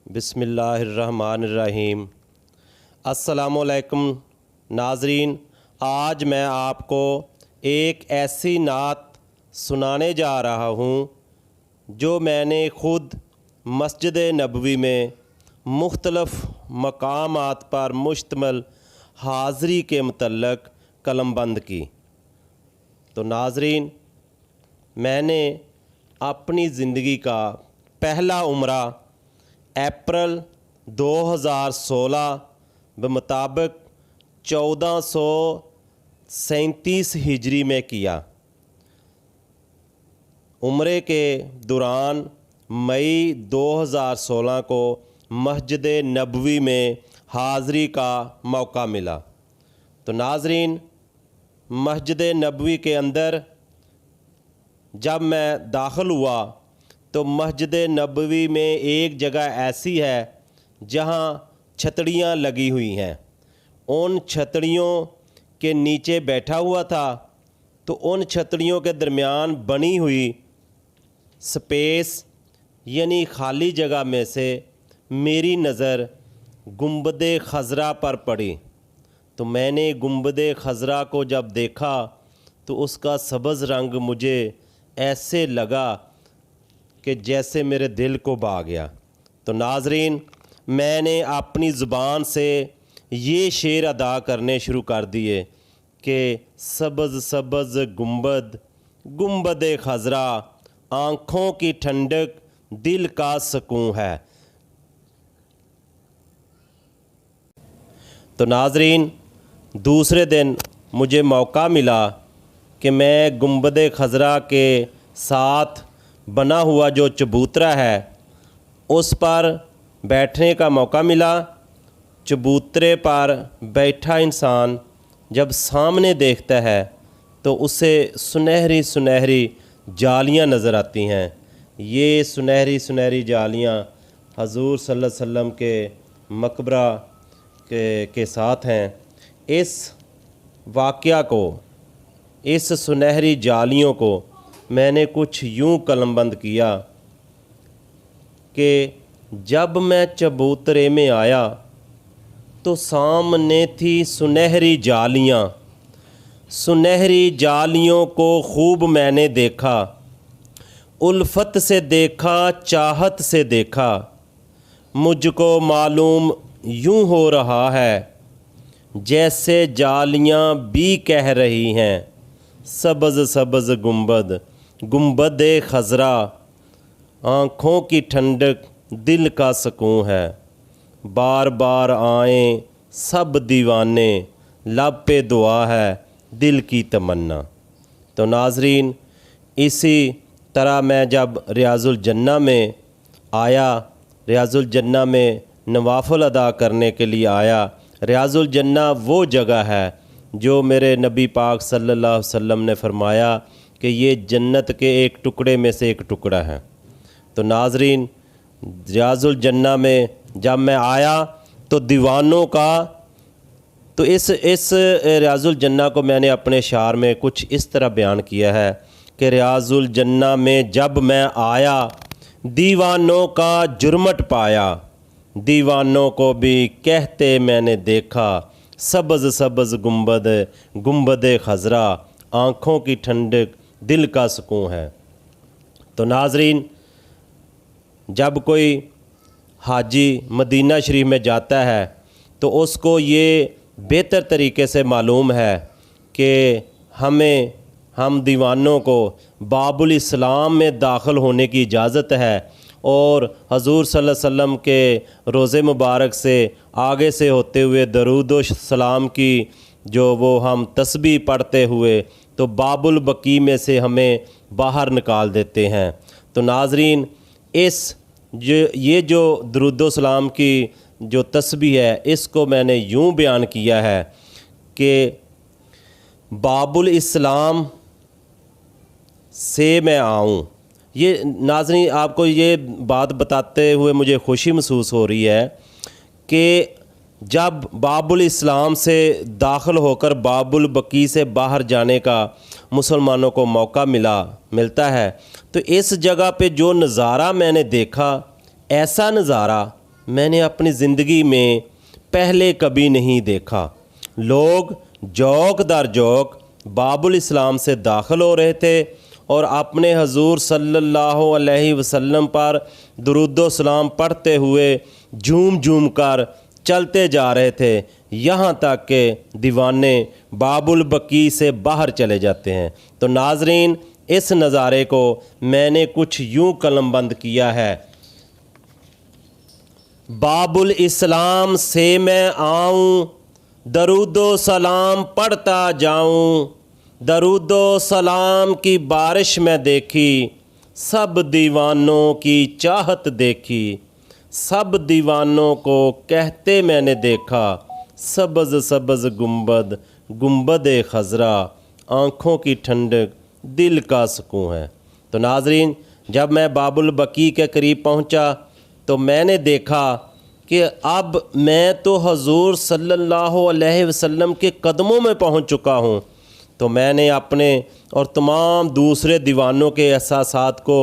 बिस्मिल्लाहिर्रहमानिर्रहीम। अस्सलामु अलैकुम नाज़रीन, आज मैं आपको एक ऐसी नात सुनाने जा रहा हूँ जो मैंने ख़ुद मस्जिद नबवी में मुख्तलफ़ मकामात पर मुश्तमिल हाज़री के मुतल्लक़ कलमबंद की। तो नाज़रीन, मैंने अपनी ज़िंदगी का पहला उम्रा अप्रैल 2016 बमुताबिक 1437 हिजरी में किया। उम्रे के दौरान मई 2016 को मस्जिद नबवी में हाज़री का मौका मिला। तो नाज़रीन, मस्जिद नबवी के अंदर जब मैं दाखिल हुआ तो मस्जिद नबवी में एक जगह ऐसी है जहाँ छतड़ियाँ लगी हुई हैं। उन छतड़ियों के नीचे बैठा हुआ था तो उन छतड़ियों के दरमियान बनी हुई स्पेस यानी खाली जगह में से मेरी नज़र गुंबद खज़रा पर पड़ी। तो मैंने गुंबद खज़रा को जब देखा तो उसका सब्ज़ रंग मुझे ऐसे लगा कि जैसे मेरे दिल को भा गया। तो नाज़रीन, मैंने अपनी ज़ुबान से ये शेर अदा करने शुरू कर दिए कि सब्ज़ सब्ज़ गुंबद, गुंबद खज़रा, आँखों की ठंडक, दिल का सुकून है। तो नाज़रीन, दूसरे दिन मुझे मौका मिला कि मैं गुंबद खज़रा के साथ बना हुआ जो चबूतरा है उस पर बैठने का मौका मिला। चबूतरे पर बैठा इंसान जब सामने देखता है तो उसे सुनहरी सुनहरी जालियां नज़र आती हैं। ये सुनहरी सुनहरी जालियां हजूर सल्लल्लाहु अलैहि वसल्लम के मकबरा के साथ हैं। इस वाक़या को, इस सुनहरी जालियों को मैंने कुछ यूँ कलमबंद किया कि जब मैं चबूतरे में आया तो सामने थी सुनहरी जालियाँ। सुनहरी जालियों को खूब मैंने देखा, उल्फत से देखा, चाहत से देखा। मुझको मालूम यूँ हो रहा है जैसे जालियाँ भी कह रही हैं, सब्ज़ सब्ज़ गुंबद, गुंबद खज़रा, आँखों की ठंडक, दिल का सुकून है। बार बार आएँ सब दीवाने, लब पे दुआ है दिल की तमन्ना। तो नाज़रीन, इसी तरह मैं जब रियाज़ुल जन्ना में आया, रियाज़ुल जन्ना में नवाफ़िल अदा करने के लिए आया। रियाज़ुल जन्ना वो जगह है जो मेरे नबी पाक सल्लल्लाहु अलैहि वसल्लम ने फरमाया कि ये जन्नत के एक टुकड़े में से एक टुकड़ा है। तो नाज़रीन, रियाज़ुल जन्ना में जब मैं आया तो दीवानों का, तो इस रियाज़ुल जन्ना को मैंने अपने शार में कुछ इस तरह बयान किया है कि रियाज़ुल जन्ना में जब मैं आया दीवानों का जुर्मट पाया, दीवानों को भी कहते मैंने देखा, सब्ज़ सब्ज़ गुंबद, गुंबद खज़रा, आँखों की ठंडक, दिल का सुकून है। तो नाज़रीन, जब कोई हाजी मदीना शरीफ में जाता है तो उसको ये बेहतर तरीके से मालूम है कि हम दीवानों को बाबुल इस्लाम में दाखिल होने की इजाज़त है और हजूर सल्लल्लाहु अलैहि वसल्लम के रोज़े मुबारक से आगे से होते हुए दरूद व सलाम की जो वो हम तस्बीह पढ़ते हुए तो बाबुल बकी में से हमें बाहर निकाल देते हैं। तो नाज़रीन, ये जो दरूद व सलाम की जो तस्बीह है इसको मैंने यूँ बयान किया है कि बाबुल इस्लाम से मैं आऊँ। ये नाज़रीन, आपको ये बात बताते हुए मुझे खुशी महसूस हो रही है कि जब बाबुल इस्लाम से दाखिल होकर बाबुल बकी से बाहर जाने का मुसलमानों को मौका मिलता है तो इस जगह पे जो नज़ारा मैंने देखा, ऐसा नज़ारा मैंने अपनी ज़िंदगी में पहले कभी नहीं देखा। लोग जौक दर जौक बाबुल इस्लाम से दाखिल हो रहे थे और अपने हजूर सल्लल्लाहु अलैहि वसल्लम पर दुरूदो सलाम पढ़ते हुए झूम झूम कर चलते जा रहे थे, यहाँ तक कि दीवाने बाबुल बकी से बाहर चले जाते हैं। तो नाज़रीन, इस नज़ारे को मैंने कुछ यूँ कलमबंद किया है। बाबुल इस्लाम से मैं आऊँ, दरूदो सलाम पढ़ता जाऊँ, दरूदो सलाम की बारिश में देखी, सब दीवानों की चाहत देखी, सब दीवानों को कहते मैंने देखा, सब्ज़ सब्ज़ गुंबद गुंबद खज़रा, आँखों की ठंडक दिल का सुकून है। तो नाज़रीन, जब मैं बाबुल बकी के करीब पहुँचा तो मैंने देखा कि अब मैं तो हजूर सल्लल्लाहु अलैहि वसल्लम के कदमों में पहुँच चुका हूँ। तो मैंने अपने और तमाम दूसरे दीवानों के एहसासात को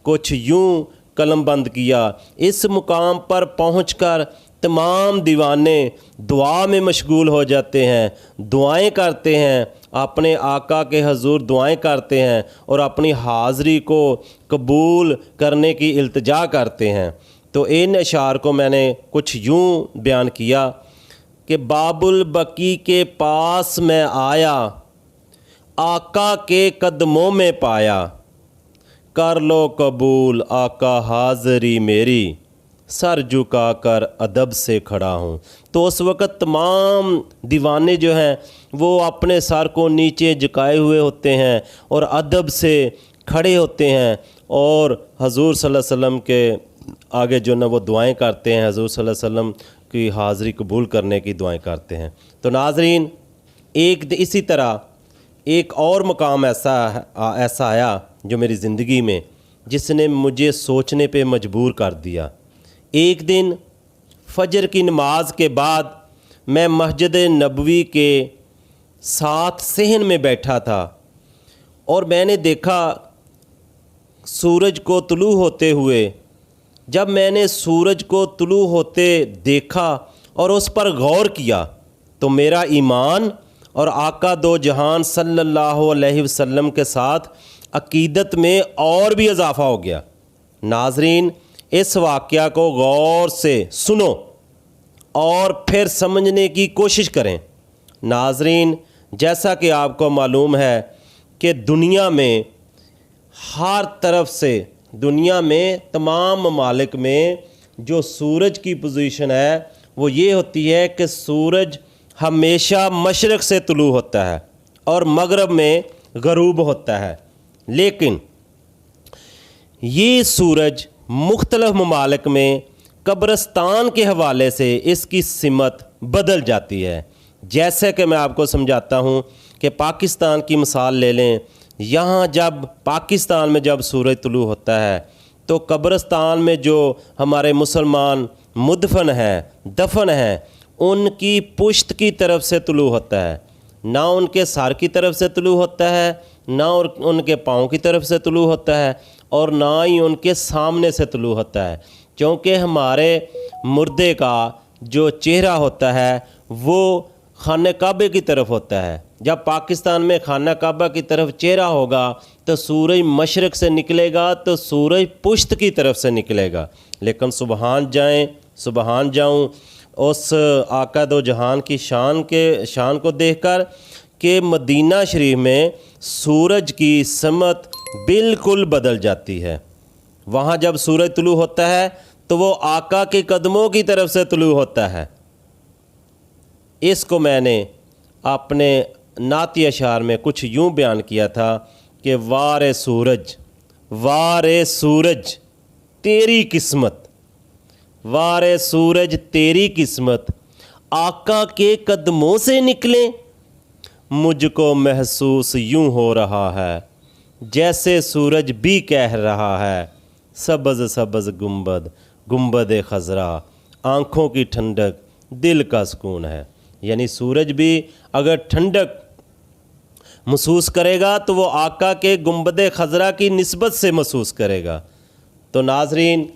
कुछ यूँ कलमबंद किया। इस मुकाम पर पहुंचकर तमाम दीवाने दुआ में मशगूल हो जाते हैं, दुआएं करते हैं, अपने आका के हजूर दुआएं करते हैं और अपनी हाज़री को कबूल करने की इल्तिजा करते हैं। तो इन अशार को मैंने कुछ यूँ बयान किया कि बाबुल बकी के पास मैं आया, आका के कदमों में पाया, कर लो कबूल आका हाज़री मेरी, सर झुका कर अदब से खड़ा हूँ। तो उस वक़्त तमाम दीवाने जो हैं वो अपने सर को नीचे झुकाए हुए होते हैं और अदब से खड़े होते हैं और हजूर सल्लल्लाहु अलैहि वसल्लम के आगे जो ना वो दुआएं करते हैं, हजूर सल्लल्लाहु अलैहि वसल्लम की हाज़री कबूल करने की दुआएं करते हैं। तो नाज़रीन, इसी तरह एक और मकाम ऐसा आया जो मेरी ज़िंदगी में जिसने मुझे सोचने पे मजबूर कर दिया। एक दिन फजर की नमाज के बाद मैं मस्जिद नबवी के साथ सहन में बैठा था और मैंने देखा सूरज को तुलू होते हुए। जब मैंने सूरज को तुलू होते देखा और उस पर गौर किया तो मेरा ईमान और आका दो जहान सल्लल्लाहु अलैहि वसल्लम के साथ अकीदत में और भी इजाफ़ा हो गया। नाज़रीन, इस वाक़या को गौर से सुनो और फिर समझने की कोशिश करें। नाज़रीन, जैसा कि आपको मालूम है कि दुनिया में हर तरफ से, दुनिया में तमाम ममालिक में जो सूरज की पोजीशन है वो ये होती है कि सूरज हमेशा मशरक़ से तुलू होता है और मगरब में ग़रूब होता है। लेकिन ये सूरज मुख्तलिफ़ ममालिक में कब्रिस्तान के हवाले से इसकी सिमत बदल जाती है। जैसे कि मैं आपको समझाता हूँ कि पाकिस्तान की मिसाल ले लें। यहाँ जब पाकिस्तान में जब सूरज तुलू होता है तो कब्रिस्तान में जो हमारे मुसलमान मुदफन हैं, दफन हैं, उनकी पुश्त की तरफ से तुलू होता है, ना उनके सर की तरफ से तुलू होता है, ना उनके पाँव की तरफ से तुलू होता है और ना ही उनके सामने से तुलू होता है। क्योंकि हमारे मुर्दे का जो चेहरा होता है वो खाने काबे की तरफ होता है। जब पाकिस्तान में खाना काबा की तरफ चेहरा होगा तो सूरज मशरक़ से निकलेगा, तो सूरज पुश्त की तरफ से निकलेगा। लेकिन सुबहान जाऊँ उस आका दो जहान की शान को देखकर कि मदीना शरीफ में सूरज की समत बिल्कुल बदल जाती है। वहाँ जब सूरज तुलू होता है तो वो आका के कदमों की तरफ से तुलू होता है। इसको मैंने अपने नाती अशार में कुछ यूँ बयान किया था कि वारे सूरज तेरी किस्मत, वारे सूरज तेरी किस्मत, आका के कदमों से निकले। मुझको महसूस यूँ हो रहा है जैसे सूरज भी कह रहा है, सब्ज़ सब्ज़ गुंबद खज़रा, आँखों की ठंडक दिल का सुकून है। यानी सूरज भी अगर ठंडक महसूस करेगा तो वो आका के गुंबद खज़रा की निस्बत से महसूस करेगा। तो नाज़रीन,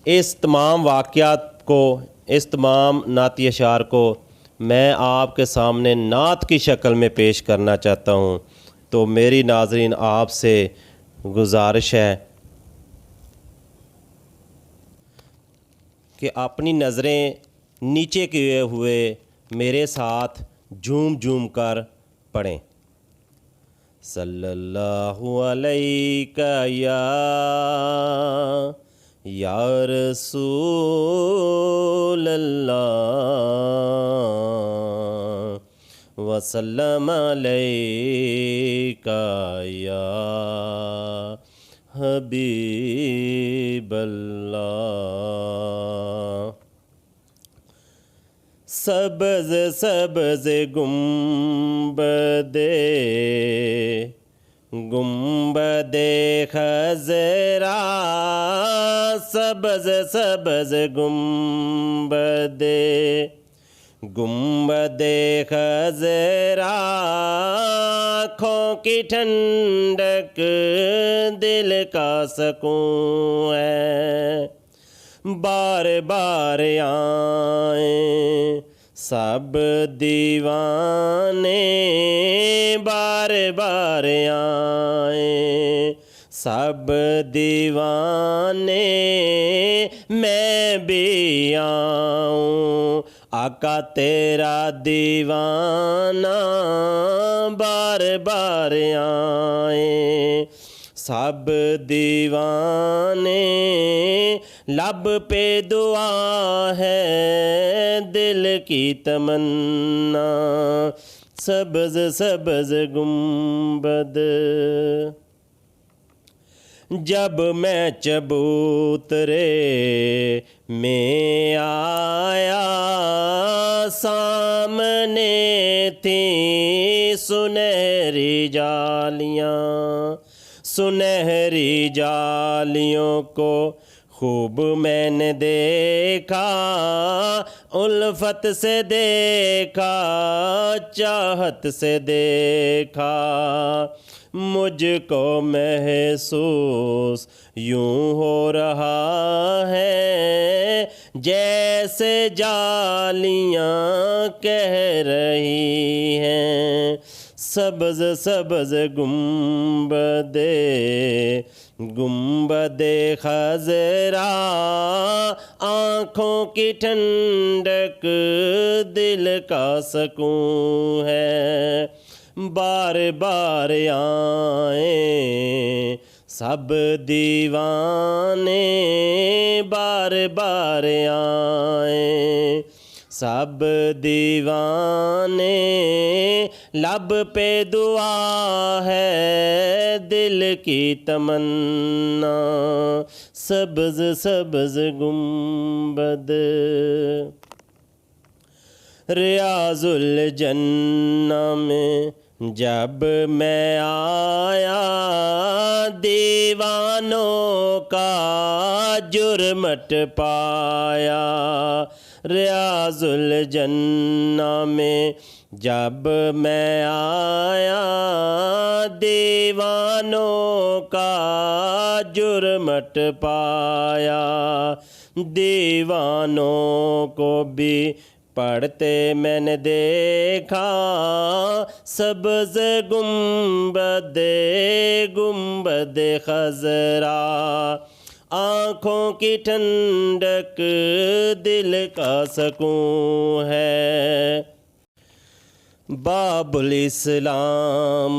इस तमाम वाक़यात کو اس تمام نعتی اشعار کو میں آپ کے سامنے نعت کی شکل میں پیش کرنا چاہتا ہوں، تو میری ناظرین آپ سے گزارش ہے کہ اپنی نظریں نیچے کیے ہوئے میرے ساتھ جھوم جھوم کر پڑھیں۔ صلی اللہ علیہ یا رسول اللہ وسلم علیک یا حبیب اللہ۔ سبز سبز گنبد خضرا، سبز سبز گنبد خضرا، آنکھوں کی ٹھنڈک دل کا سکون ہے، بار بار آئیں سب دیوانے، بار بار آئیں سب دیوانے، میں بھی آؤں آقا تیرا دیوانہ، بار بار آئیں سب دیوانے، لب پہ دعا ہے دل کی تمنا، سبز سبز گنبد۔ جب میں چبوترے میں آیا، سامنے تھیں سنہری جالیاں، سنہری جالیوں کو خوب میں نے دیکھا، الفت سے دیکھا، چاہت سے دیکھا، مجھ کو محسوس یوں ہو رہا ہے جیسے جالیاں کہہ رہی ہیں، سبز سبز گنبد خضرا، آنکھوں کی ٹھنڈک دل کا سکون ہے، بار بار آئیں سب دیوانے، بار بار آئیں سب دیوانے، لب پہ دعا ہے دل کی تمنا، سبز سبز گنبد۔ ریاض الجنہ میں جب میں آیا، دیوانوں کا جرمٹ پایا، ریاض الجنہ میں جب میں آیا، دیوانوں کا جرمٹ پایا، دیوانوں کو بھی پڑھتے میں نے دیکھا، سبز گنبد خضرا، آنکھوں کی ٹھنڈک دل کا سکون ہے، باب الاسلام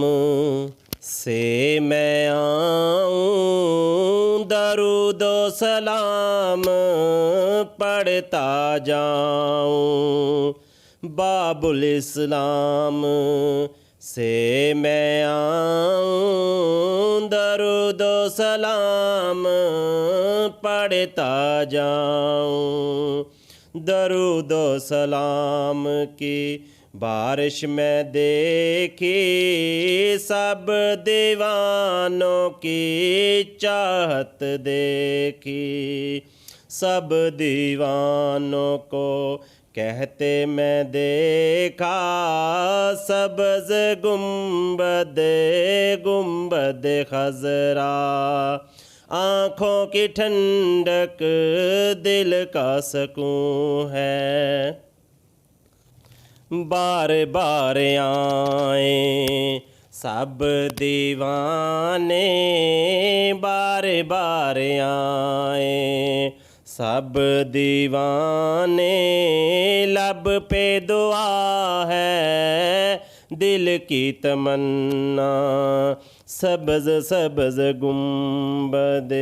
سے میں آؤں، درود و سلام پڑھتا جاؤں، باب الاسلام سے میں آؤں، درود و سلام پڑھتا جاؤں، درود و سلام کی بارش میں دیکھی، سب دیوانوں کی چاہت دیکھی، سب دیوانوں کو کہتے میں دیکھا، سبز گنبد خضرا، آنکھوں کی ٹھنڈک دل کا سکون ہے۔ بار بار آئیں سب دیوانے، بار بار آئیں سب دیوانے، لب پہ دعا ہے دل کی تمنا، سبز سبز گنبد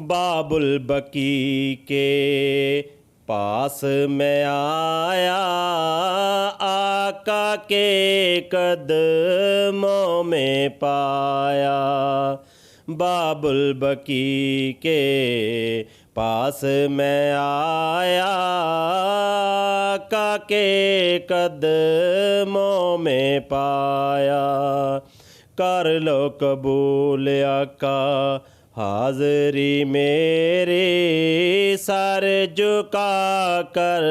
باب البقیع کے پاس میں آیا، آقا کے قدموں میں پایا۔ باب البقیع کے پاس میں آیا، آقا کے قدموں میں پایا۔ کر لو قبول آقا حاضری میری، سر جھکا کر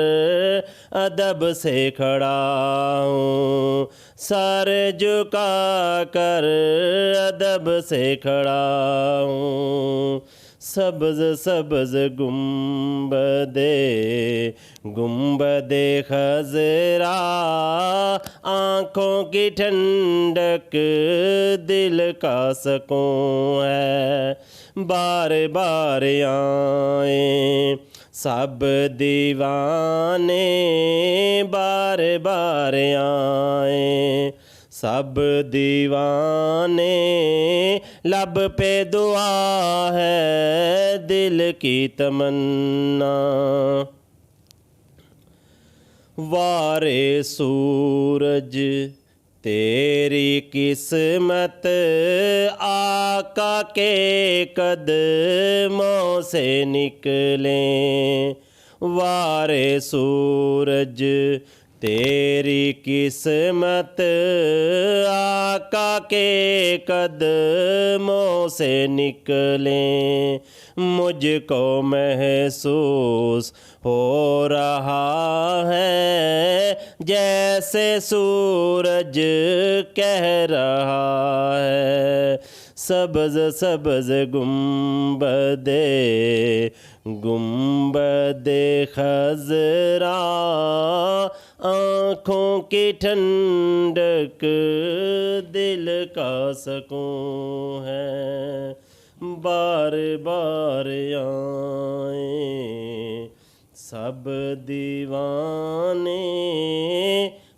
ادب سے کھڑا ہوں، سر جھکا کر ادب سے کھڑا ہوں۔ سبز سبز گنبد گنبد خضرا، آنکھوں کی ٹھنڈک دل کا سکون ہے۔ بار بار آئیں سب دیوانے، بار بار آئیں سب دیوانے، لب پہ دعا ہے دل کی تمنا۔ وارے سورج تیری قسمت آقا کے قدموں سے نکلیں، وارے سورج تیری قسمت آقا کے قدموں سے نکلیں۔ مجھ کو محسوس ہو رہا ہے جیسے سورج کہہ رہا ہے، سبز سبز گنبد گنبد خضرا، آنکھوں کی ٹھنڈک دل کا سکون ہے۔ بار بار آئیں سب دیوانے،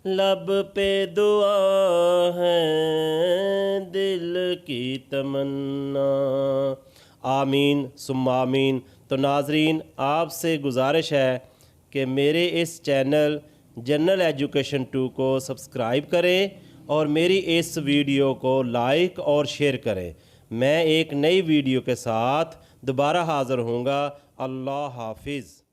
لب پہ دعا ہے دل کی تمنا۔ آمین ثم آمین۔ تو ناظرین، آپ سے گزارش ہے کہ میرے اس چینل جنرل ایجوکیشن 2 کو سبسکرائب کریں اور میری اس ویڈیو کو لائک اور شیئر کریں۔ میں ایک نئی ویڈیو کے ساتھ دوبارہ حاضر ہوں گا۔ اللہ حافظ۔